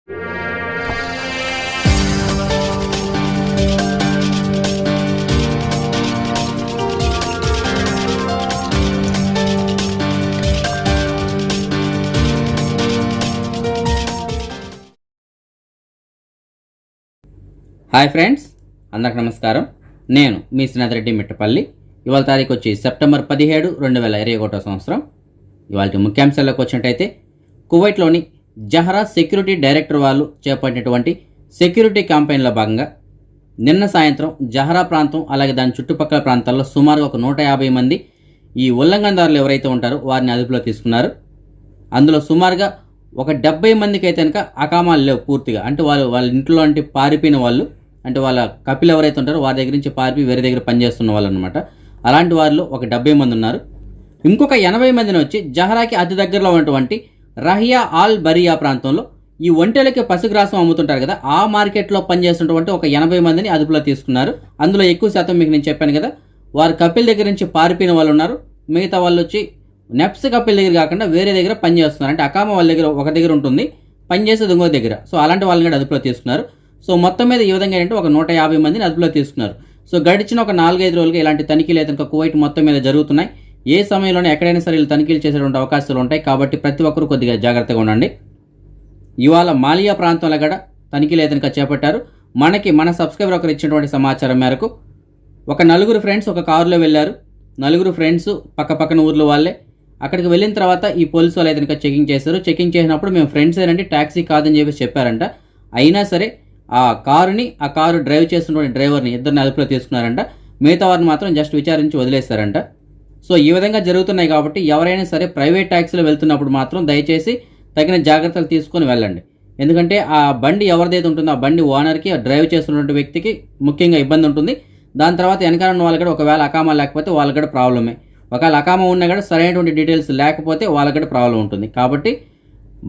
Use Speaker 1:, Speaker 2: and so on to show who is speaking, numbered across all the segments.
Speaker 1: Hi friends, అందరికి నమస్కారం. నేను మీ శ్రీనాథరెడ్డి మిట్టపల్లి. ఇవాళ తారీఖు వచ్చి సెప్టెంబర్ 17, 2021 సంవత్సరం. ఇవాళ ముఖ్యాంశాల్లోకి వచ్చినట్టయితే, కువైట్లోని జహరా సెక్యూరిటీ డైరెక్టర్ వాళ్ళు చేపట్టినటువంటి సెక్యూరిటీ క్యాంపెయిన్లో భాగంగా నిన్న సాయంత్రం జహరా ప్రాంతం అలాగే దాని చుట్టుపక్కల ప్రాంతాల్లో సుమారు ఒక 150 మంది ఈ ఉల్లంఘనదారులు ఎవరైతే ఉంటారో వారిని అదుపులో తీసుకున్నారు. అందులో సుమారుగా ఒక 70 మందికి అయితే కనుక అకామాలు లేవు పూర్తిగా. అంటే వాళ్ళ ఇంట్లో అంటే పారిపోయిన వాళ్ళు, అంటే వాళ్ళ కపిల్ ఎవరైతే ఉంటారో వారి దగ్గర నుంచి పారిపోయి వేరే దగ్గర పనిచేస్తున్న వాళ్ళు అనమాట. అలాంటి వారిలో ఒక 70 మంది ఉన్నారు. ఇంకొక 80 మందిని వచ్చి జహరాకి అతి దగ్గరలో ఉన్నటువంటి రహియా ఆల్ బరియా ప్రాంతంలో ఈ ఒంటెలకి పశుగ్రాసం అమ్ముతుంటారు కదా, ఆ మార్కెట్లో పనిచేస్తున్నటువంటి ఒక 80 మందిని అదుపులో తీసుకున్నారు. అందులో ఎక్కువ శాతం మీకు నేను చెప్పాను కదా, వారు కపిల్ దగ్గర నుంచి పారిపోయిన వాళ్ళు ఉన్నారు. మిగతా వాళ్ళు వచ్చి నెప్స్ కపిల్ దగ్గర కాకుండా వేరే దగ్గర పనిచేస్తున్నారు. అంటే అకామ వాళ్ళ దగ్గర ఒక దగ్గర ఉంటుంది, పనిచేసేది ఇంకో దగ్గర. సో అలాంటి వాళ్ళని కూడా అదుపులో తీసుకున్నారు. సో మొత్తం మీద ఈ విధంగా ఏంటంటే ఒక 150 మందిని అదుపులో తీసుకున్నారు. సో గడిచిన ఒక 4-5 రోజులుగా ఇలాంటి తనిఖీలు అయితే కువైట్ మొత్తం మీద జరుగుతున్నాయి. ఏ సమయంలోనే ఎక్కడైనా సరే వీళ్ళు తనిఖీలు చేసేటువంటి అవకాశాలు ఉంటాయి. కాబట్టి ప్రతి ఒక్కరూ కొద్దిగా జాగ్రత్తగా ఉండండి. ఇవాళ మాలియా ప్రాంతంలో కూడా తనిఖీలు అయితే చేపట్టారు. మన సబ్స్క్రైబర్ ఒకరు ఇచ్చినటువంటి సమాచారం మేరకు ఒక 4 ఫ్రెండ్స్ ఒక కారులో వెళ్ళారు. 4 ఫ్రెండ్స్ పక్కన ఊర్లో వాళ్ళే. అక్కడికి వెళ్ళిన తర్వాత ఈ పోలీసు వాళ్ళు అయితే చెకింగ్ చేశారు. చెకింగ్ చేసినప్పుడు మేము ఫ్రెండ్స్ ఏనంటే ట్యాక్సీ కాదని చెప్పి చెప్పారంట. అయినా సరే ఆ కారు డ్రైవ్ చేస్తున్న డ్రైవర్ని ఇద్దరిని అదుపులో తీసుకున్నారంట. మిగతా వారిని మాత్రం జస్ట్ విచారించి వదిలేస్తారంట. సో ఈ విధంగా జరుగుతున్నాయి. కాబట్టి ఎవరైనా సరే ప్రైవేట్ ట్యాక్సీలో వెళ్తున్నప్పుడు మాత్రం దయచేసి తగిన జాగ్రత్తలు తీసుకొని వెళ్ళండి. ఎందుకంటే ఆ బండి ఎవరిదైతే ఉంటుందో ఆ బండి ఓనర్కి, డ్రైవ్ చేస్తున్నటువంటి వ్యక్తికి ముఖ్యంగా ఇబ్బంది ఉంటుంది. దాని తర్వాత వెనకాల ఉన్న వాళ్ళు కూడా ఒకవేళ అకామా లేకపోతే వాళ్ళకి కూడా ప్రాబ్లమే. ఒకవేళ అకామా ఉన్నా కూడా సరైనటువంటి డీటెయిల్స్ లేకపోతే వాళ్ళకి కూడా ప్రాబ్లం ఉంటుంది. కాబట్టి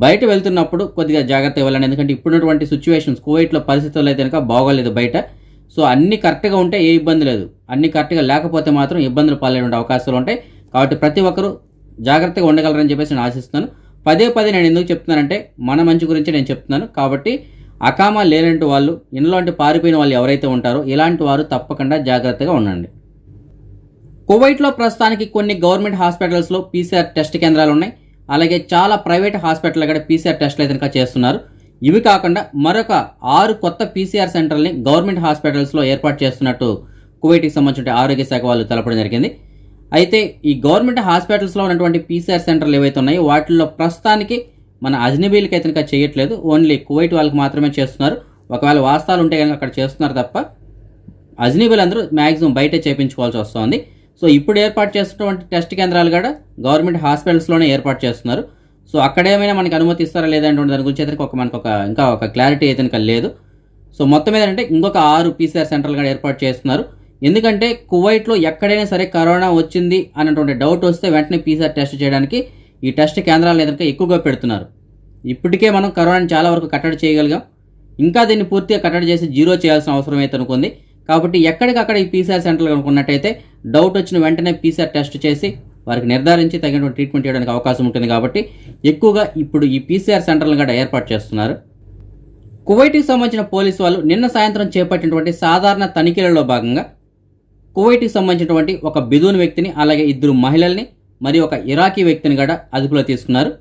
Speaker 1: బయట వెళ్తున్నప్పుడు కొద్దిగా జాగ్రత్తగా వెళ్ళండి. ఎందుకంటే ఇప్పుడున్నటువంటి సిచ్యువేషన్స్ కువైట్లో పరిస్థితులు అయితే కనుక బాగోలేదు బయట. సో అన్ని కరెక్ట్గా ఉంటే ఏ ఇబ్బంది లేదు, అన్ని కరెక్ట్గా లేకపోతే మాత్రం ఇబ్బందులు పాలయ్యే అవకాశాలు ఉంటాయి. కాబట్టి ప్రతి ఒక్కరూ జాగ్రత్తగా ఉండగలరని చెప్పేసి నేను ఆశిస్తున్నాను. పదే నేను ఎందుకు చెప్తున్నానంటే మన మంచి గురించి నేను చెప్తున్నాను. కాబట్టి అకామా లేనంటూ వాళ్ళు, ఇంట్లో పారిపోయిన వాళ్ళు ఎవరైతే ఉంటారో ఇలాంటి వారు తప్పకుండా జాగ్రత్తగా ఉండండి. కువైట్లో ప్రస్తుతానికి కొన్ని గవర్నమెంట్ హాస్పిటల్స్లో పీసీఆర్ టెస్ట్ కేంద్రాలు ఉన్నాయి. అలాగే చాలా ప్రైవేట్ హాస్పిటల్ కూడా పీసీఆర్ టెస్టులు అయితే చేస్తున్నారు. ఇవి కాకుండా మరొక 6 కొత్త పీసీఆర్ సెంటర్ని గవర్నమెంట్ హాస్పిటల్స్లో ఏర్పాటు చేస్తున్నట్టు కువైట్కి సంబంధించిన ఆరోగ్య శాఖ వాళ్ళు తెలపడం జరిగింది. అయితే ఈ గవర్నమెంట్ హాస్పిటల్స్లో ఉన్నటువంటి పీసీఆర్ సెంటర్లు ఏవైతే ఉన్నాయో వాటిల్లో ప్రస్తుతానికి మన అజ్నబీలకి అయితే చేయట్లేదు, ఓన్లీ కువైట్ వాళ్ళకి మాత్రమే చేస్తున్నారు. ఒకవేళ వాస్తవాలు ఉంటే కనుక అక్కడ చేస్తున్నారు తప్ప అజ్నబీలు అందరూ మ్యాక్సిమం బయటే చేయించుకోవాల్సి వస్తుంది. సో ఇప్పుడు ఏర్పాటు చేస్తున్నటువంటి టెస్ట్ కేంద్రాలు కూడా గవర్నమెంట్ హాస్పిటల్స్లోనే ఏర్పాటు చేస్తున్నారు. సో అక్కడేమైనా మనకి అనుమతి ఇస్తారా లేదంటే దాని గురించి అయితే ఇంకా ఒక క్లారిటీ అయితే లేదు. సో మొత్తం మీద అంటే ఇంకొక 6 పీసీఆర్ సెంటర్లు కూడా ఏర్పాటు చేస్తున్నారు. ఎందుకంటే కువైట్లో ఎక్కడైనా సరే కరోనా వచ్చింది అన్నటువంటి డౌట్ వస్తే వెంటనే పీసీఆర్ టెస్ట్ చేయడానికి ఈ టెస్ట్ కేంద్రాలు అయితే ఎక్కువగా పెడుతున్నారు. ఇప్పటికే మనం కరోనాని చాలా వరకు కట్టడి చేయగలిగాం. ఇంకా దీన్ని పూర్తిగా కట్టడి చేసి జీరో చేయాల్సిన అవసరం అయితే అనుకుంది. కాబట్టి ఎక్కడికక్కడ ఈ పీసీఆర్ సెంటర్లు కనుక్కున్నట్టయితే డౌట్ వచ్చిన వెంటనే పీసీఆర్ టెస్ట్ చేసి వారికి నిర్ధారించి తగినటువంటి ట్రీట్మెంట్ చేయడానికి అవకాశం ఉంటుంది. కాబట్టి ఎక్కువగా ఇప్పుడు ఈ పీసీఆర్ సెంటర్లను కూడా ఏర్పాటు చేస్తున్నారు. కువైట్కి సంబంధించిన పోలీసు వాళ్ళు నిన్న సాయంత్రం చేపట్టినటువంటి సాధారణ తనిఖీలలో భాగంగా కువైట్కి సంబంధించినటువంటి ఒక బిదూన్ వ్యక్తిని, అలాగే 2 మహిళల్ని మరియు ఒక ఇరాకీ వ్యక్తిని కూడా అదుపులో తీసుకున్నారు.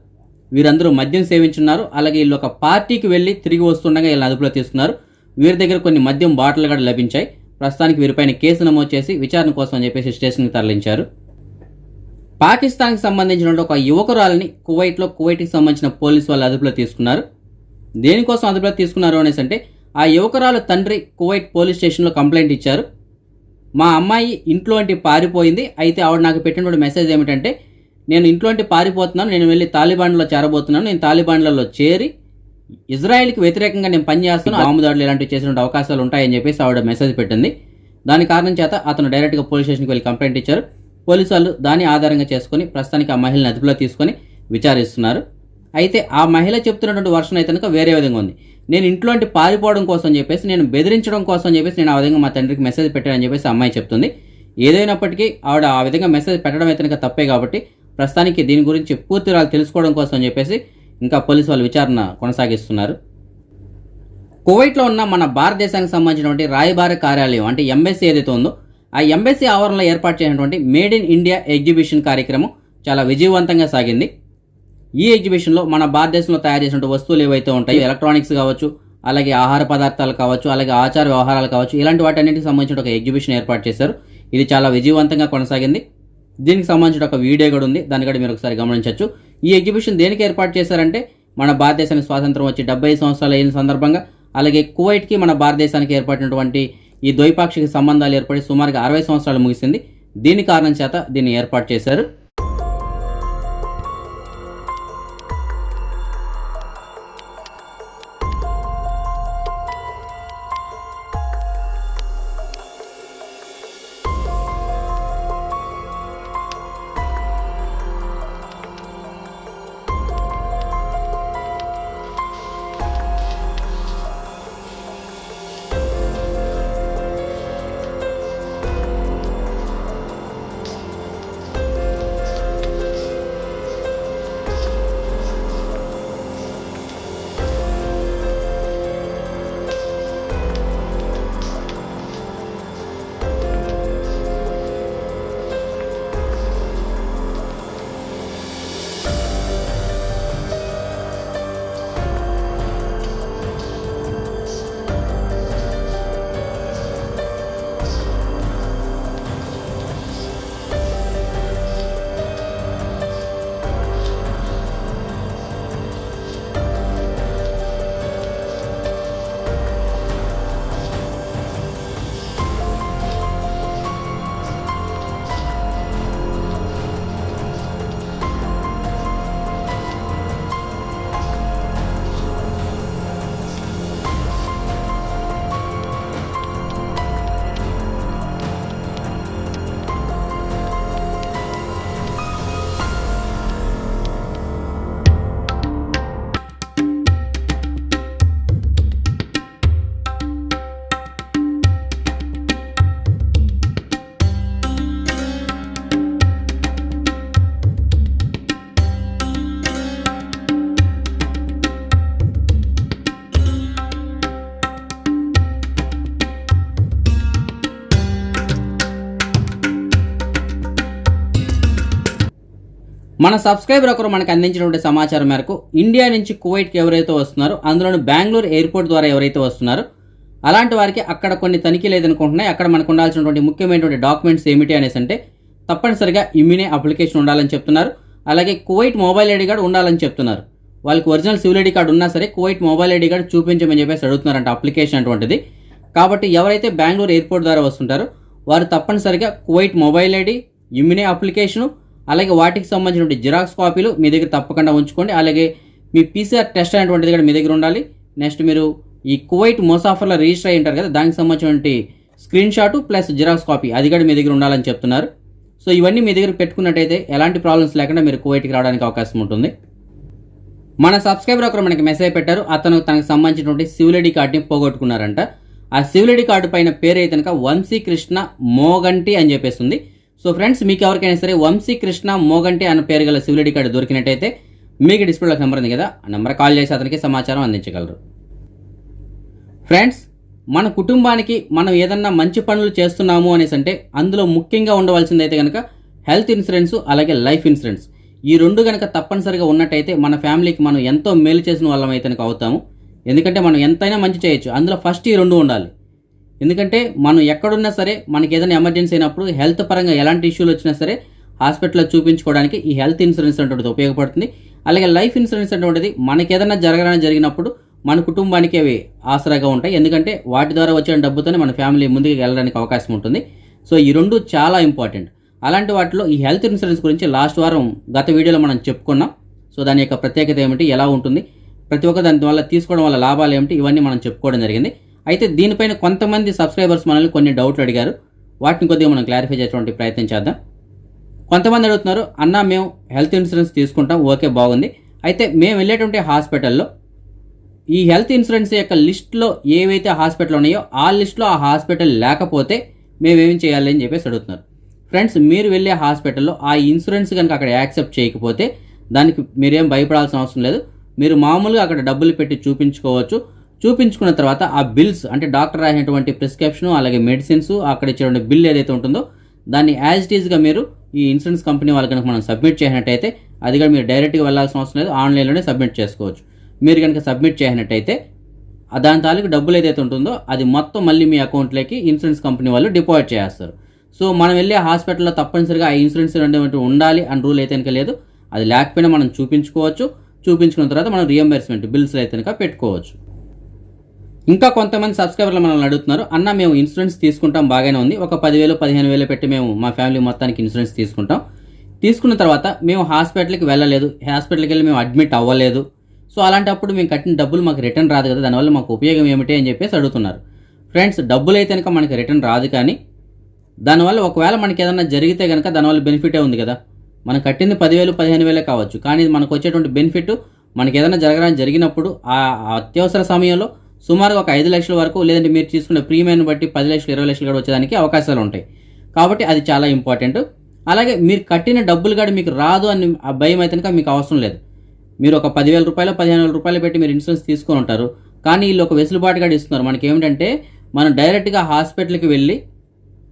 Speaker 1: వీరందరూ మద్యం సేవించున్నారు. అలాగే వీళ్ళు ఒక పార్టీకి వెళ్ళి తిరిగి వస్తుండగా వీళ్ళని అదుపులో తీసుకున్నారు. వీరి దగ్గర కొన్ని మద్యం బాటిల్ కూడా లభించాయి. ప్రస్తుతానికి వీరిపైన కేసు నమోదు చేసి విచారణ కోసం అని చెప్పేసి స్టేషన్కి తరలించారు. పాకిస్తాన్కి సంబంధించిన ఒక యువకురాలని కువైట్కి సంబంధించిన పోలీసు వాళ్ళు అదుపులో తీసుకున్నారు. దేనికోసం అదుపులో తీసుకున్నారు అనేసి అంటే ఆ యువకురాలు తండ్రి కువైట్ పోలీస్ స్టేషన్లో కంప్లైంట్ ఇచ్చారు. మా అమ్మాయి ఇంట్లో పారిపోయింది. అయితే ఆవిడ నాకు పెట్టినటువంటి మెసేజ్ ఏమిటంటే, నేను ఇంట్లో పారిపోతున్నాను, నేను వెళ్ళి తాలిబాన్లో చేరబోతున్నాను, నేను తాలిబాన్లలో చేరి ఇజ్రాయెల్కి వ్యతిరేకంగా నేను పనిచేస్తున్నాను, బాంబు దాడులు ఇలాంటివి చేసిన అవకాశాలు ఉంటాయని చెప్పేసి ఆవిడ మెసేజ్ పెట్టింది. దాని కారణం చేత అతను డైరెక్ట్గా పోలీస్ స్టేషన్కి వెళ్ళి కంప్లైంట్ ఇచ్చారు. పోలీసు వాళ్ళు దాన్ని ఆధారంగా చేసుకుని ప్రస్తుతానికి ఆ మహిళని అదుపులో తీసుకొని విచారిస్తున్నారు. అయితే ఆ మహిళ చెప్తున్నటువంటి వర్షన్ అయితే కనుక వేరే విధంగా ఉంది. నేను ఇంట్లో పారిపోవడం కోసం చెప్పేసి, నేను బెదిరించడం కోసం చెప్పేసి నేను ఆ విధంగా మా తండ్రికి మెసేజ్ పెట్టానని చెప్పేసి అమ్మాయి చెప్తుంది. ఏదైనప్పటికీ ఆవిడ ఆ విధంగా మెసేజ్ పెట్టడం అయితే కనుక తప్పే. కాబట్టి ప్రస్తుతానికి దీని గురించి పూర్తి వివరాలు తెలుసుకోవడం కోసం చెప్పేసి ఇంకా పోలీసు వాళ్ళు విచారణ కొనసాగిస్తున్నారు. కువైట్లో ఉన్న మన భారతదేశానికి సంబంధించినటువంటి రాయబార కార్యాలయం అంటే ఎంబసీ ఏదైతే ఉందో ఆ ఎంబసీ ఆవరణలో ఏర్పాటు చేసినటువంటి మేడ్ ఇన్ ఇండియా ఎగ్జిబిషన్ కార్యక్రమం చాలా విజయవంతంగా సాగింది. ఈ ఎగ్జిబిషన్లో మన భారతదేశంలో తయారు చేసినటువంటి వస్తువులు ఏవైతే ఉంటాయో ఎలక్ట్రానిక్స్ కావచ్చు, అలాగే ఆహార పదార్థాలు కావచ్చు, అలాగే ఆచార వ్యవహారాలు కావచ్చు, ఇలాంటి వాటన్నిటికి సంబంధించిన ఒక ఎగ్జిబిషన్ ఏర్పాటు చేశారు. ఇది చాలా విజయవంతంగా కొనసాగింది. దీనికి సంబంధించిన ఒక వీడియో కూడా ఉంది, దాన్ని కూడా మీరు ఒకసారి గమనించవచ్చు. ఈ ఎగ్జిబిషన్ దేనికి ఏర్పాటు చేశారంటే మన భారతదేశానికి స్వాతంత్రం వచ్చి 75 సంవత్సరాలు అయిన సందర్భంగా, అలాగే కువైట్కి మన భారతదేశానికి ఏర్పడినటువంటి ఈ ద్వైపాక్షిక సంబంధాలు ఏర్పడి సుమారుగా 60 సంవత్సరాలు ముగిసింది. దీని కారణం చేత దీన్ని ఏర్పాటు చేశారు. మన సబ్స్క్రైబర్ ఒకరు మనకు అందించినటువంటి సమాచారం మేరకు ఇండియా నుంచి కువైట్కి ఎవరైతే వస్తున్నారో, అందులోని బెంగళూరు ఎయిర్పోర్ట్ ద్వారా ఎవరైతే వస్తున్నారో అలాంటి వారికి అక్కడ కొన్ని తనిఖీలు ఏదనుకుంటున్నాయి, అక్కడ మనకు ఉండాల్సినటువంటి ముఖ్యమైనటువంటి డాక్యుమెంట్స్ ఏమిటి అనేసి అంటే తప్పనిసరిగా ఇమ్యూనే అప్లికేషన్ ఉండాలని చెప్తున్నారు. అలాగే కువైట్ మొబైల్ ఐడి కార్డు ఉండాలని చెప్తున్నారు. వాళ్ళకి ఒరిజినల్ సివిల్ ఐడి కార్డు ఉన్నా సరే కువైట్ మొబైల్ ఐడి కార్డు చూపించమని చెప్పేసి అడుగుతున్నారంట అప్లికేషన్ అటువంటిది. కాబట్టి ఎవరైతే బెంగళూరు ఎయిర్పోర్ట్ ద్వారా వస్తుంటారో వారు తప్పనిసరిగా కువైట్ మొబైల్ ఐడి, ఇమ్యూనే అప్లికేషను, అలాగే వాటికి సంబంధించిన జిరాక్స్ కాపీలు మీ దగ్గర తప్పకుండా ఉంచుకోండి. అలాగే మీ PCR టెస్ట్ అనేటువంటిది కూడా మీ దగ్గర ఉండాలి. నెక్స్ట్ మీరు ఈ కువైట్ ముసాఫర్లో రిజిస్టర్ అయ్యి ఉంటారు కదా, దానికి సంబంధించినటువంటి screen shot plus xerox copy అది కూడా మీ దగ్గర ఉండాలని చెప్తున్నారు. సో ఇవన్నీ మీ దగ్గర పెట్టుకున్నట్టయితే ఎలాంటి ప్రాబ్లమ్స్ లేకుండా మీరు కువైట్కి రావడానికి అవకాశం ఉంటుంది. మన సబ్స్క్రైబర్ ఒకరు మనకి మెసేజ్ పెట్టారు, అతను తనకు సంబంధించినటువంటి సివిల్ ఐడి కార్డుని పోగొట్టుకున్నారంట. ఆ సివిల్ ఐడి కార్డు పైన పేరు అయితే కనుక వంశీకృష్ణ మోగంటి అని చెప్పేసి ఉంది. సో ఫ్రెండ్స్, మీకు ఎవరికైనా సరే వంశీకృష్ణ మోగంటి అన్న పేరు గల సివిల్ ఐడి కార్డు దొరికినట్టయితే మీకు డిస్ప్లేలో నెంబర్ ఉంది కదా, ఆ నెంబర్ కాల్ చేసి అతనికి సమాచారం అందించగలరు. ఫ్రెండ్స్, మన కుటుంబానికి మనం ఏదన్నా మంచి పనులు చేస్తున్నాము అనేసి అంటే అందులో ముఖ్యంగా ఉండవలసింది అయితే కనుక హెల్త్ ఇన్సూరెన్స్, అలాగే లైఫ్ ఇన్సూరెన్స్. ఈ రెండు కనుక తప్పనిసరిగా ఉన్నట్టయితే మన ఫ్యామిలీకి మనం ఎంతో మేలు చేసిన వాళ్ళం అయితే కనుక అవుతాము. ఎందుకంటే మనం ఎంతైనా మంచి చేయొచ్చు, అందులో ఫస్ట్ ఈ రెండు ఉండాలి. ఎందుకంటే మనం ఎక్కడున్నా సరే మనకి ఏదైనా ఎమర్జెన్సీ అయినప్పుడు హెల్త్ పరంగా ఎలాంటి ఇష్యూలు వచ్చినా సరే హాస్పిటల్లో చూపించుకోవడానికి ఈ హెల్త్ ఇన్సూరెన్స్ అనేటువంటిది ఉపయోగపడుతుంది. అలాగే లైఫ్ ఇన్సూరెన్స్ అనేటువంటిది మనకి ఏదైనా జరిగినప్పుడు మన కుటుంబానికి అవి ఆసరాగా ఉంటాయి. ఎందుకంటే వాటి ద్వారా వచ్చిన డబ్బుతోనే మన ఫ్యామిలీ ముందుకు వెళ్ళడానికి అవకాశం ఉంటుంది. సో ఈ రెండు చాలా ఇంపార్టెంట్. అలాంటి వాటిలో ఈ హెల్త్ ఇన్సూరెన్స్ గురించి లాస్ట్ వారం గత వీడియోలో మనం చెప్పుకున్నాం. సో దాని యొక్క ప్రత్యేకత ఏమిటి, ఎలా ఉంటుంది, ప్రతి ఒక్క దాని వల్ల తీసుకోవడం వల్ల లాభాలు ఏమిటి, ఇవన్నీ మనం చెప్పుకోవడం జరిగింది. అయితే దీనిపైన కొంతమంది సబ్స్క్రైబర్స్ మనల్ని కొన్ని డౌట్లు అడిగారు. వాటిని కొద్దిగా మనం క్లారిఫై చేసేటువంటి ప్రయత్నం చేద్దాం. కొంతమంది అడుగుతున్నారు, అన్న మేము హెల్త్ ఇన్సూరెన్స్ తీసుకుంటాం, ఓకే బాగుంది, అయితే మేము వెళ్ళేటువంటి హాస్పిటల్లో ఈ హెల్త్ ఇన్సూరెన్స్ యొక్క లిస్ట్లో ఏవైతే హాస్పిటల్ ఉన్నాయో ఆ లిస్ట్లో ఆ హాస్పిటల్ లేకపోతే మేమేం చేయాలి అని చెప్పేసి అడుగుతున్నారు. ఫ్రెండ్స్, మీరు వెళ్ళే హాస్పిటల్లో ఆ ఇన్సూరెన్స్ కనుక అక్కడ యాక్సెప్ట్ చేయకపోతే దానికి మీరేం భయపడాల్సిన అవసరం లేదు. మీరు మామూలుగా అక్కడ డబ్బులు పెట్టి చూపించుకోవచ్చు. చూపించుకున్న తర్వాత ఆ బిల్స్ అంటే డాక్టర్ రాసినటువంటి ప్రిస్క్రిప్షన్ అలాగే మెడిసిన్స్ అక్కడ ఇచ్చేటువంటి బిల్ ఏదైతే ఉంటుందో దాన్ని యాజ్ ఇట్ ఈజ్గా మీరు ఈ ఇన్సూరెన్స్ కంపెనీ వాళ్ళకి కనుక మనం సబ్మిట్ చేసినట్టయితే అది కూడా మీరు డైరెక్ట్గా వెళ్ళాల్సిన అవసరం లేదు, ఆన్లైన్లోనే సబ్మిట్ చేసుకోవచ్చు. మీరు కనుక సబ్మిట్ చేసినట్టయితే దాని తాలూకు డబ్బులు ఏదైతే ఉంటుందో అది మొత్తం మళ్ళీ మీ అకౌంట్లోకి ఇన్సూరెన్స్ కంపెనీ వాళ్ళు డిపాజిట్ చేస్తారు. సో మనం వెళ్ళే హాస్పిటల్లో తప్పనిసరిగా ఆ ఇన్సూరెన్స్ అనేటువంటి ఉండాలి అని రూల్ అయితే కనుక లేదు. అది లేకపోయినా మనం చూపించుకోవచ్చు. చూపించుకున్న తర్వాత మనం రియంబర్స్మెంట్ బిల్స్ అయితే కనుక పెట్టుకోవచ్చు. ఇంకా కొంతమంది సబ్స్క్రైబర్లు మనల్ని అడుగుతున్నారు, అన్న మేము ఇన్సూరెన్స్ తీసుకుంటాం బాగానే ఉంది, ఒక 10,000 15,000 పెట్టి మేము మా ఫ్యామిలీ మొత్తానికి ఇన్సూరెన్స్ తీసుకుంటాం. తీసుకున్న తర్వాత మేము హాస్పిటల్కి వెళ్ళలేదు, హాస్పిటల్కి వెళ్ళి మేము అడ్మిట్ అవ్వలేదు. సో అలాంటప్పుడు మేము కట్టిన డబ్బులు మాకు రిటర్న్ రాదు కదా, దానివల్ల మాకు ఉపయోగం ఏమిటి అని చెప్పేసి అడుగుతున్నారు. ఫ్రెండ్స్, డబ్బులు అయితే కనుక మనకి రిటర్న్ రాదు, కానీ దానివల్ల ఒకవేళ మనకి ఏదైనా జరిగితే కనుక దానివల్ల బెనిఫిటే ఉంది కదా. మనం కట్టింది 10,000 15,000 కావచ్చు, కానీ మనకు వచ్చేటువంటి బెనిఫిట్ మనకి ఏదైనా జరిగినప్పుడు ఆ అత్యవసర సమయంలో సుమారుగా ఒక 5 లక్షల వరకు, లేదంటే మీరు తీసుకునే ప్రీమియం బట్టి 10 లక్షలు 20 లక్షలు కూడా వచ్చేదానికి అవకాశాలు ఉంటాయి. కాబట్టి అది చాలా ఇంపార్టెంట్. అలాగే మీరు కట్టిన డబ్బులు కూడా మీకు రాదు అని ఆ భయం అయితే కనుక మీకు అవసరం లేదు. మీరు ఒక 10,000 రూపాయలు 15,000 రూపాయలు పెట్టి మీరు ఇన్సూరెన్స్ తీసుకొని ఉంటారు, కానీ వీళ్ళు ఒక వెసులుబాటు కూడా ఇస్తున్నారు. మనకి ఏమిటంటే మనం డైరెక్ట్గా హాస్పిటల్కి వెళ్ళి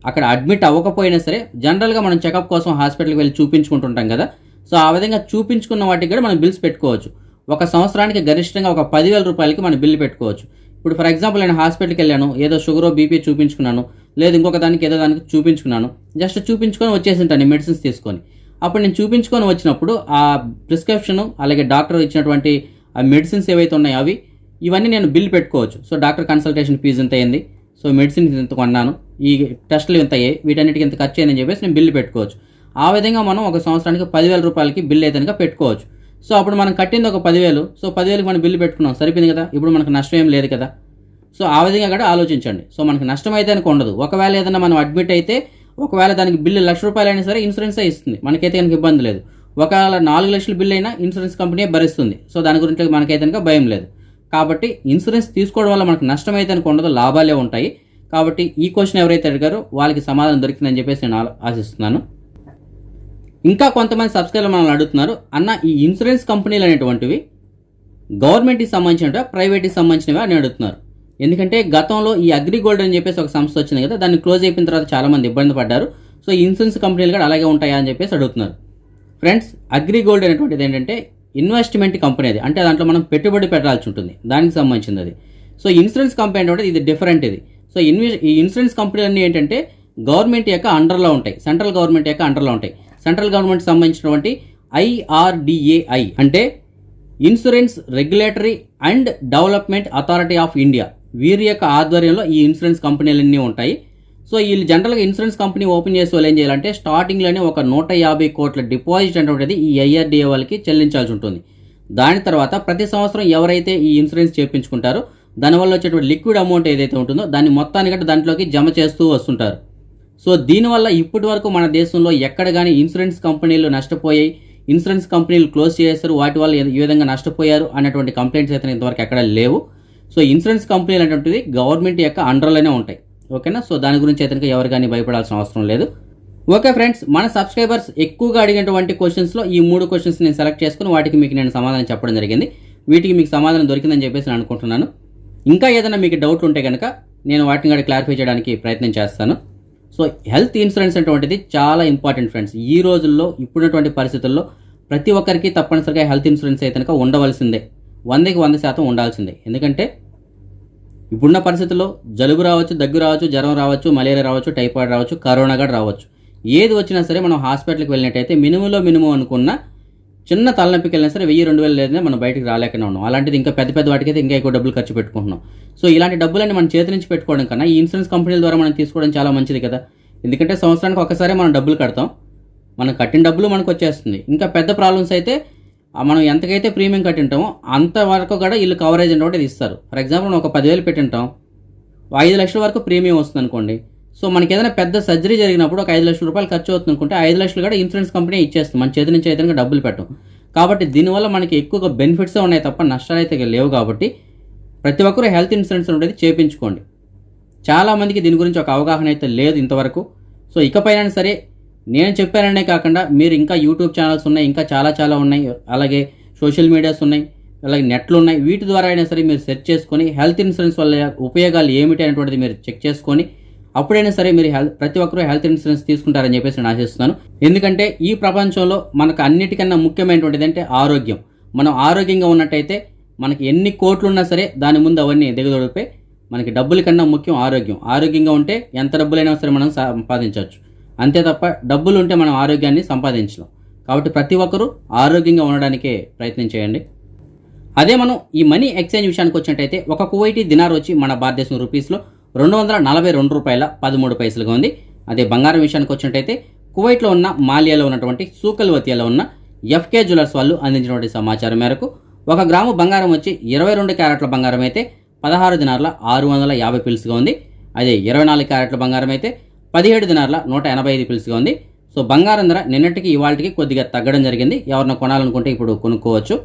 Speaker 1: అక్కడ అడ్మిట్ అవ్వకపోయినా సరే జనరల్గా మనం చెకప్ కోసం హాస్పిటల్కి వెళ్ళి చూపించుకుంటుంటాం కదా. సో ఆ విధంగా చూపించుకున్న వాటికి కూడా మనం బిల్స్ పెట్టుకోవచ్చు. ఒక సంవత్సరానికి గరిష్టంగా ఒక 10,000 రూపాయలకి మనం బిల్లు పెట్టుకోవచ్చు. ఇప్పుడు ఫర్ ఎగ్జాంపుల్ నేను హాస్పిటల్కి వెళ్ళాను, ఏదో షుగరో బీపీ చూపించుకున్నాను, లేదు ఇంకొక దానికి ఏదో దానికి చూపించుకున్నాను, జస్ట్ చూపించుకొని వచ్చేసింటాను మెడిసిన్స్ తీసుకొని. అప్పుడు నేను చూపించుకొని వచ్చినప్పుడు ఆ ప్రిస్క్రిప్షన్ అలాగే డాక్టర్ ఇచ్చినటువంటి ఆ మెడిసిన్స్ ఏవైతే ఉన్నాయో ఇవన్నీ నేను బిల్ పెట్టుకోవచ్చు. సో డాక్టర్ కన్సల్టేషన్ ఫీజు ఎంత అయింది, సో మెడిసిన్ ఇంత కొన్నాను, ఈ టెస్టులు ఎంత అయ్యాయి, వీటన్నిటికి ఇంత ఖర్చు అయిందని చెప్పేసి నేను బిల్లు పెట్టుకోవచ్చు. ఆ విధంగా మనం ఒక సంవత్సరానికి 10,000 రూపాయలకి బిల్ అయితే పెట్టుకోవచ్చు. సో అప్పుడు మనం కట్టింది ఒక 10,000, సో 10,000కి మనం బిల్లు పెట్టుకున్నాం, సరిపోయింది కదా, ఇప్పుడు మనకు నష్టం ఏం లేదు కదా. సో ఆ విధంగా కూడా ఆలోచించండి. సో మనకు నష్టం అయితే కనుక ఉండదు. ఒకవేళ ఏదైనా మనం అడ్మిట్ అయితే ఒకవేళ దానికి బిల్లు 1,00,000 రూపాయలు అయినా సరే ఇన్సూరెన్సే ఇస్తుంది, మనకైతే కనుక ఇబ్బంది లేదు. ఒకవేళ 4 లక్షల బిల్లు అయినా ఇన్సూరెన్స్ కంపెనీ భరిస్తుంది. సో దాని గురించి మనకైతే కనుక భయం లేదు. కాబట్టి ఇన్సూరెన్స్ తీసుకోవడం వల్ల మనకు నష్టం అయితే కనుక ఉండదు, లాభాలే ఉంటాయి. కాబట్టి ఈ క్వశ్చన్ ఎవరైతే అడిగారో వాళ్ళకి సమాధానం దొరికిందని చెప్పేసి నేను ఆశిస్తున్నాను. ఇంకా కొంతమంది సబ్స్క్రైబర్లు మనల్ని అడుగుతున్నారు, అన్న ఈ ఇన్సూరెన్స్ కంపెనీలు అనేటువంటివి గవర్నమెంట్కి సంబంధించినవి ప్రైవేట్కి సంబంధించినవి అని అడుగుతున్నారు. ఎందుకంటే గతంలో ఈ అగ్రిగోల్డ్ అని చెప్పేసి ఒక సంస్థ వచ్చింది కదా, దాన్ని క్లోజ్ అయిపోయిన తర్వాత చాలామంది ఇబ్బంది పడ్డారు. సో ఈ ఇన్సూరెన్స్ కంపెనీలు కూడా అలాగే ఉంటాయా అని చెప్పేసి అడుగుతున్నారు. ఫ్రెండ్స్, అగ్రిగోల్డ్ అనేటువంటిది ఏంటంటే ఇన్వెస్ట్మెంట్ కంపెనీ, అది అంటే దాంట్లో మనం పెట్టుబడి పెట్టాల్సి ఉంటుంది, దానికి సంబంధించింది అది. సో ఇన్సూరెన్స్ కంపెనీ అంటే ఇది డిఫరెంట్. ఇది సో ఈ ఇన్సూరెన్స్ కంపెనీలన్నీ ఏంటంటే గవర్నమెంట్ యొక్క అండర్లో ఉంటాయి, సెంట్రల్ గవర్నమెంట్ యొక్క అండర్లో ఉంటాయి. సెంట్రల్ గవర్నమెంట్ సంబంధించినటువంటి IRDAI అంటే insurance regulatory and development authority of India, వీరి యొక్క ఆధ్వర్యంలో ఈ ఇన్సూరెన్స్ కంపెనీలన్నీ ఉంటాయి. సో వీళ్ళు జనరల్గా ఇన్సూరెన్స్ కంపెనీ ఓపెన్ చేసే వాళ్ళు ఏం చేయాలంటే స్టార్టింగ్లోనే ఒక 150 కోట్ల డిపాజిట్ అనేటువంటిది ఈ IRDAI వాళ్ళకి చెల్లించాల్సి ఉంటుంది. దాని తర్వాత ప్రతి సంవత్సరం ఎవరైతే ఈ ఇన్సూరెన్స్ చేయించుకుంటారో దానివల్ల వచ్చేటువంటి లిక్విడ్ అమౌంట్ ఏదైతే ఉంటుందో దాన్ని మొత్తానికి దాంట్లోకి జమ చేస్తూ వస్తుంటారు. సో దీనివల్ల ఇప్పటి వరకు మన దేశంలో ఎక్కడ కానీ ఇన్సూరెన్స్ కంపెనీలు నష్టపోయాయి, ఇన్సూరెన్స్ కంపెనీలు క్లోజ్ చేశారు, వాటి వల్ల ఈ విధంగా నష్టపోయారు అనేటువంటి కంప్లైంట్స్ అయితే ఇంతవరకు ఎక్కడ లేవు. సో ఇన్సూరెన్స్ కంపెనీలు అనేటువంటిది గవర్నమెంట్ యొక్క అండర్లోనే ఉంటాయి. ఓకేనా. సో దాని గురించి అయితే ఎవరు కానీ భయపడాల్సిన అవసరం లేదు. ఓకే ఫ్రెండ్స్, మన సబ్స్క్రైబర్స్ ఎక్కువగా అడిగినటువంటి క్వశ్చన్స్లో ఈ 3 క్వశ్చన్స్ నేను సెలెక్ట్ చేసుకుని వాటికి మీకు నేను సమాధానం చెప్పడం జరిగింది. వీటికి మీకు సమాధానం దొరికిందని చెప్పేసి నేను అనుకుంటున్నాను. ఇంకా ఏదైనా మీకు డౌట్ ఉంటే కనుక నేను వాటిని కూడా క్లారిఫై చేయడానికి ప్రయత్నం చేస్తాను. సో హెల్త్ ఇన్సూరెన్స్ అనేటువంటిది చాలా ఇంపార్టెంట్ ఫ్రెండ్స్. ఈ రోజుల్లో ఇప్పుడున్నటువంటి పరిస్థితుల్లో ప్రతి ఒక్కరికి తప్పనిసరిగా హెల్త్ ఇన్సూరెన్స్ అయితే కనుక ఉండవలసిందే, 100కి 100% ఉండాల్సిందే. ఎందుకంటే ఇప్పుడున్న పరిస్థితుల్లో జలుబు రావచ్చు, దగ్గు రావచ్చు, జ్వరం రావచ్చు, మలేరియా రావచ్చు, టైఫాయిడ్ రావచ్చు, కరోనా కూడా రావచ్చు. ఏది వచ్చినా సరే మనం హాస్పిటల్కి వెళ్ళినట్టయితే మినిమం అనుకున్న చిన్న తలనొప్పికి వెళ్ళినా సరే 1000-2000 లేదనే మనం బయటికి రాలేకనే ఉన్నాం. అలాంటిది ఇంకా పెద్ద వాటికైతే ఇంకా ఎక్కువ డబ్బులు ఖర్చు పెట్టుకుంటున్నాం. సో ఇలాంటి డబ్బులన్నీ మన చేతి నుంచి పెట్టుకోవడం కన్నా ఈ ఇన్సూరెన్స్ కంపెనీల ద్వారా మనం తీసుకోవడం చాలా మంచిది కదా. ఎందుకంటే సంవత్సరానికి ఒకసారి మనం డబ్బులు కడతాం, మనం కట్టిన డబ్బులు మనకు వచ్చేస్తుంది. ఇంకా పెద్ద ప్రాబ్లమ్స్ అయితే మనం ఎంతకైతే ప్రీమియం కట్టింటామో అంతవరకు కూడా వీళ్ళు కవరేజ్ అంటే ఇస్తారు. ఫర్ ఎగ్జాంపుల్ మనం ఒక 10,000 పెట్టింటాం, 5 లక్షల వరకు ప్రీమియం వస్తుంది అనుకోండి. సో మనకి ఏదైనా పెద్ద సర్జరీ జరిగినప్పుడు ఒక 5 లక్షల రూపాయలు ఖర్చు అవుతుంది అనుకుంటే 5 లక్షలు కూడా ఇన్సూరెన్స్ కంపెనీ ఇచ్చేస్తుంది, మన చేతి నుంచి అయితే డబ్బులు పెట్టం. కాబట్టి దీనివల్ల మనకి ఎక్కువగా బెనిఫిట్సే ఉన్నాయి తప్ప నష్టాలు అయితే లేవు. కాబట్టి ప్రతి ఒక్కరూ హెల్త్ ఇన్సూరెన్స్ అనేది చేయించుకోండి. చాలామందికి దీని గురించి ఒక అవగాహన అయితే లేదు ఇంతవరకు. సో ఇకపైనా సరే నేను చెప్పాననే కాకుండా మీరు ఇంకా యూట్యూబ్ ఛానల్స్ ఉన్నాయి, ఇంకా చాలా ఉన్నాయి, అలాగే సోషల్ మీడియాస్ ఉన్నాయి, అలాగే నెట్లు ఉన్నాయి, వీటి ద్వారా అయినా సరే మీరు సెర్చ్ చేసుకొని హెల్త్ ఇన్సూరెన్స్ వల్ల ఉపయోగాలు ఏమిటి అనేటువంటిది మీరు చెక్ చేసుకొని అప్పుడైనా సరే మీరు ప్రతి ఒక్కరూ హెల్త్ ఇన్సూరెన్స్ తీసుకుంటారని చెప్పేసి నేను ఆశిస్తున్నాను. ఎందుకంటే ఈ ప్రపంచంలో మనకు అన్నిటికన్నా ముఖ్యమైనటువంటిది అంటే ఆరోగ్యం. మనం ఆరోగ్యంగా ఉన్నట్టయితే మనకి ఎన్ని కోట్లు ఉన్నా సరే దాని ముందు అవన్నీ దిగదొడిపోయి మనకి డబ్బుల కన్నా ముఖ్యం ఆరోగ్యం. ఆరోగ్యంగా ఉంటే ఎంత డబ్బులైనా సరే మనం సంపాదించవచ్చు. అంతే తప్ప డబ్బులు ఉంటే మనం ఆరోగ్యాన్ని సంపాదించలేం. కాబట్టి ప్రతి ఒక్కరూ ఆరోగ్యంగా ఉండడానికే ప్రయత్నం చేయండి. అదే మనం ఈ మనీ ఎక్స్చేంజ్ విషయానికి వచ్చినట్టయితే ఒక కువైటీ దినార్ వచ్చి మన భారతదేశం రూపీస్లో $242.13 ఉంది. అదే బంగారం విషయానికి వచ్చినట్టయితే కువైట్లో ఉన్న మాలియాలో ఉన్నటువంటి సూకల్వతియాలో ఉన్న ఎఫ్కే జ్యువెలర్స్ వాళ్ళు అందించినటువంటి సమాచారం మేరకు 1 గ్రాము బంగారం వచ్చి 22 క్యారెట్ల బంగారం అయితే 16 దినార్ల 650 పిల్స్గా ఉంది. అదే 24 క్యారెట్ల బంగారం అయితే 17 దినార్ల 185 పిల్స్గా ఉంది. సో బంగారం ధర నిన్నటికి ఇవాళకి కొద్దిగా తగ్గడం జరిగింది. ఎవరైనా కొనాలనుకుంటే ఇప్పుడు కొనుక్కోవచ్చు.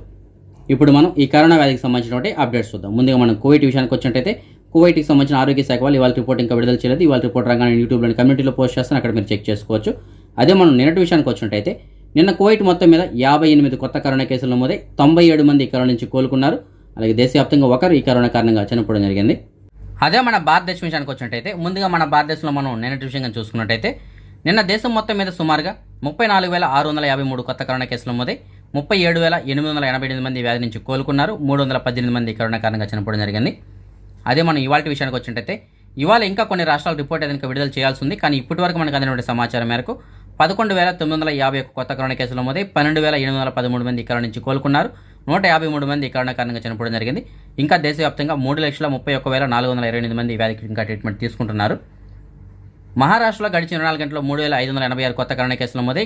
Speaker 1: ఇప్పుడు మనం ఈ కరోనా వ్యాధికి సంబంధించినటువంటి అప్డేట్స్ చూద్దాం. ముందుగా మనం కువైట్ విషయానికి వచ్చినట్టయితే కువైట్కి సంబంధించిన ఆరోగ్య శాఖ వాళ్ళు ఇవాళ రిపోర్ట్ ఇంకా విడుదల చేయలేదు. ఇవాళ రిపోర్ట్ రాగానే యూట్యూబ్లోని కమ్యూనిటీలో పోస్ట్ చేస్తాను, అక్కడ మీరు చెక్ చేసుకోవచ్చు. అదే మనం నిన్నటి విషయానికి వచ్చినట్టయితే నిన్న కువైట్ మొత్తం మీద 58 కొత్త కరోనా కేసులు నమోదై 97 మంది ఈ కరోనా నుంచి కోలుకున్నారు. అలాగే దేశవ్యాప్తంగా ఒకరు ఈ కరోనా కారణంగా చనిపోవడం జరిగింది. అదే మన భారతదేశం విషయానికి వచ్చినట్టయితే ముందుగా మన భారతదేశంలో మనం నిన్నటి విషయంగా చూసుకున్నట్టయితే నిన్న దేశం మొత్తం మీద సుమారుగా 34,653 కొత్త కరోనా కేసులు నమోదై 37,888 మంది వ్యాధి నుంచి కోలుకున్నారు. 318 మంది కరోనా కారణంగా చనిపోవడం జరిగింది. అదే మనం ఇవాళ విషయానికి వచ్చినట్టయితే ఇవాళ ఇంకా కొన్ని రాష్ట్రాలు రిపోర్ట్ ఏదైనా విడుదల చేయాల్సి ఉంది. కానీ ఇప్పటి వరకు మనకు అందినటువంటి సమాచారం మేరకు 11,951 కొత్త కరోనా కేసులు నమోదై 12,813 మంది కరోనా నుంచి కోలుకున్నారు. 153 మంది కరోనా కారణంగా చనిపోవడం జరిగింది. ఇంకా దేశవ్యాప్తంగా 3,31,428 మంది వ్యాధికి ఇంకా ట్రీట్మెంట్ తీసుకుంటున్నారు. మహారాష్ట్రలో గడిచిన 24 గంటల్లో 3,586 కొత్త కరోనా కేసులు నమోదై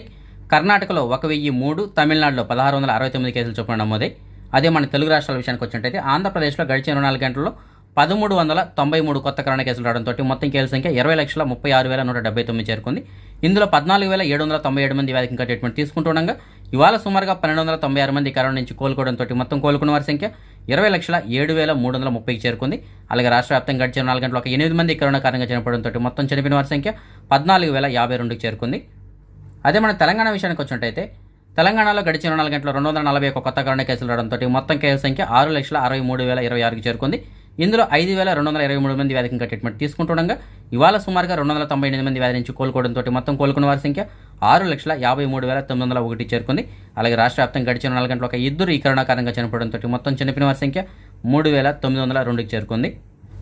Speaker 1: కర్ణాటకలో 1,003, తమిళనాడులో 1,669 కేసులు చొప్పున నమోదై. అదే మన తెలుగు రాష్ట్రాల విషయానికి వచ్చినట్టయితే ఆంధ్రప్రదేశ్లో గడిచిన 24 గంటల్లో 1,393 కొత్త కరోనా కేసులు రావడంతో మొత్తం కేసుల సంఖ్య 20,36,179 చేరుకుంది. ఇందులో 14,797 మంది వ్యాధికి ఇంకా ట్రీట్మెంట్ తీసుకుంటుండగా ఇవాళ సుమారుగా 1,296 మంది కరోనా నుంచి కోలుకోవడంతో మొత్తం కోలుకున్న వారి సంఖ్య 20,07,330 చేరుకుంది. అలాగే రాష్ట్ర వ్యాప్తంగా గడిచిన 4 గంటలు 8 మంది కరోనా కారణంగా చనిపోవడంతో మొత్తం చనిపోయిన వారి సంఖ్య 14,052 చేరుకుంది. అదే మన తెలంగాణ విషయానికి వచ్చినట్టయితే తెలంగాణలో గడిచిన 4 గంటల్లో 241 కొత్త కరోనా కేసులు రావడంతో మొత్తం కేసుల సంఖ్య 6,63,026 చేరుకుంది. ఇందులో 5,223 మంది వ్యాధికి ఇంకా ట్రీట్మెంట్ తీసుకుంటుండగా ఇవాళ సుమారుగా 298 మంది వ్యాధి నుంచి కోలుకోవడంతో మొత్తం కోలుకున్న వారి సంఖ్య 6,53,901 చేరుకుంది. అలాగే రాష్ట్ర వ్యాప్తంగా గడిచిన 4 గంటలు 1 ఈ కరోనా కారణంగా చనిపోవడంతో మొత్తం చనిపోయిన వారి సంఖ్య 3,902 చేరుకుంది.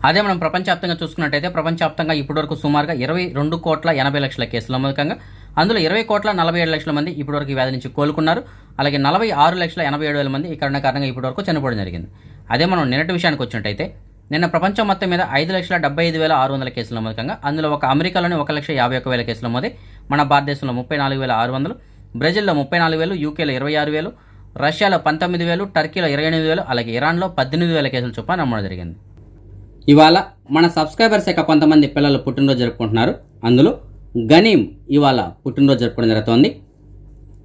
Speaker 1: అదే మనం ప్రపంచవ్యాప్తంగా చూసుకున్నట్టయితే ప్రపంచవ్యాప్తంగా ఇప్పటివరకు సుమారుగా 22,80,00,000 కేసులు నమోదుకంగా అందులో 20,47,00,000 మంది ఇప్పటివరకు ఈ వ్యాధి నుంచి కోలుకున్నారు. అలాగే 46,87,000 మంది ఈ కరోనా కారణంగా ఇప్పటివరకు చనిపోవడం జరిగింది. అదే మనం నిన్నటి విషయానికి వచ్చినట్టయితే నిన్న ప్రపంచం మొత్తం మీద 5,75,600 కేసులు నమోదుకంగా అందులో ఒక అమెరికాలోని 1,51,000 కేసులు నమోదై మన భారతదేశంలో 34,600, బ్రెజిల్లో 34,000, యూకేలో 26,000, రష్యాలో 19,000, టర్కీలో 28,000, అలాగే ఇరాన్లో 18,000 కేసులు చొప్పున నమోదు జరిగింది. ఇవాళ మన సబ్స్క్రైబర్స్ యొక్క కొంతమంది పిల్లలు పుట్టినరోజు జరుపుకుంటున్నారు. అందులో గనీం ఇవాళ పుట్టినరోజు జరుపుకోవడం జరుగుతోంది.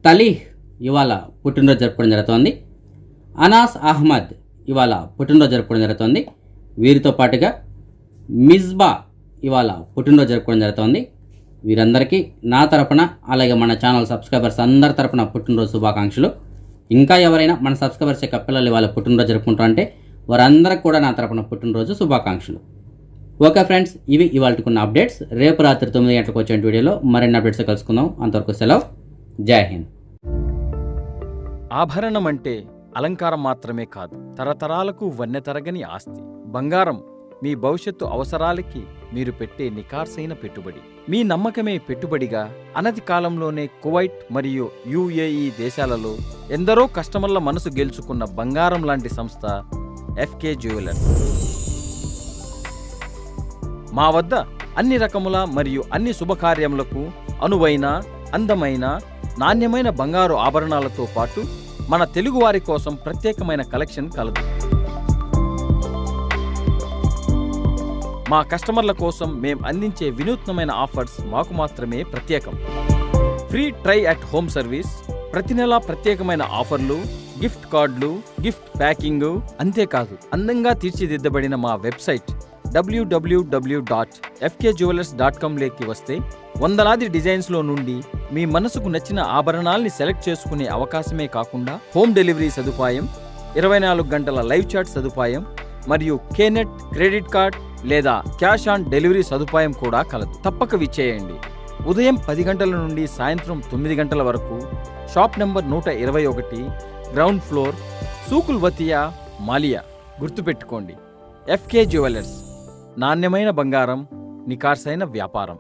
Speaker 1: తలీహ్ ఇవాళ పుట్టినరోజు జరుపుకోవడం జరుగుతోంది. అనాస్ అహ్మద్ ఇవాళ పుట్టినరోజు జరుపుకోవడం జరుగుతోంది. వీరితో పాటుగా మిస్బా ఇవాళ పుట్టినరోజు జరుపుకోవడం జరుగుతోంది. వీరందరికీ నా తరపున అలాగే మన ఛానల్ సబ్స్క్రైబర్స్ అందరి తరపున పుట్టినరోజు శుభాకాంక్షలు. ఇంకా ఎవరైనా మన సబ్స్క్రైబర్స్ యొక్క పిల్లలు ఇవాళ పుట్టినరోజు జరుపుకుంటారంటే వారందరికీ కూడా నా తరపున పుట్టినరోజు శుభాకాంక్షలు. ఓకే ఫ్రెండ్స్, ఇవి ఇవాళకున్న అప్డేట్స్. రేపు రాత్రి 9 గంటలకు వచ్చే వీడియోలో మరిన్ని అప్డేట్స్ కలుసుకుందాం. అంతవరకు సెలవు. జై హింద్.
Speaker 2: ఆభరణం అంటే అలంకారం మాత్రమే కాదు, తరతరాలకు వన్నె తరగని ఆస్తి. బంగారం మీ భవిష్యత్తు అవసరాలకి మీరు పెట్టే నికార్సైన పెట్టుబడి. మీ నమ్మకమే పెట్టుబడిగా అనతి కాలంలోనే కువైట్ మరియు యుఏఈ దేశాలలో ఎందరో కస్టమర్ల మనసు గెలుచుకున్న బంగారం లాంటి సంస్థ ఎఫ్కే జ్యువెలర్స్. మా వద్ద అన్ని రకముల మరియు అన్ని శుభకార్యములకు అనువైన, అందమైన, నాణ్యమైన బంగారు ఆభరణాలతో పాటు మన తెలుగువారి కోసం ప్రత్యేకమైన కలెక్షన్ కలదు. మా కస్టమర్ల కోసం మేం అందించే వినూత్నమైన ఆఫర్స్ మాకు మాత్రమే ప్రత్యేకం. Free try at home service, ప్రతి నెలా ప్రత్యేకమైన ఆఫర్లు, గిఫ్ట్ కార్డులు, గిఫ్ట్ ప్యాకింగ్. అంతేకాదు అందంగా తీర్చిదిద్దబడిన మా వెబ్సైట్ www.fkjewelers.com లేకి వస్తే వందలాది డిజైన్స్లో నుండి మీ మనసుకు నచ్చిన ఆభరణాల్ని సెలెక్ట్ చేసుకునే అవకాశమే కాకుండా హోమ్ డెలివరీ సదుపాయం, 24 గంటల లైవ్ చాట్ సదుపాయం మరియు కేనెట్ క్రెడిట్ కార్డ్ లేదా క్యాష్ ఆన్ డెలివరీ సదుపాయం కూడా కలదు. తప్పక విచ్చేయండి. ఉదయం 10 గంటల నుండి సాయంత్రం 9 గంటల వరకు. షాప్ నంబర్ 121, గ్రౌండ్ ఫ్లోర్, సూకుల్ వతియా, మాలియా. గుర్తుపెట్టుకోండి, FK జ్యువెలర్స్, నాణ్యమైన బంగారం, నికార్సైన వ్యాపారం.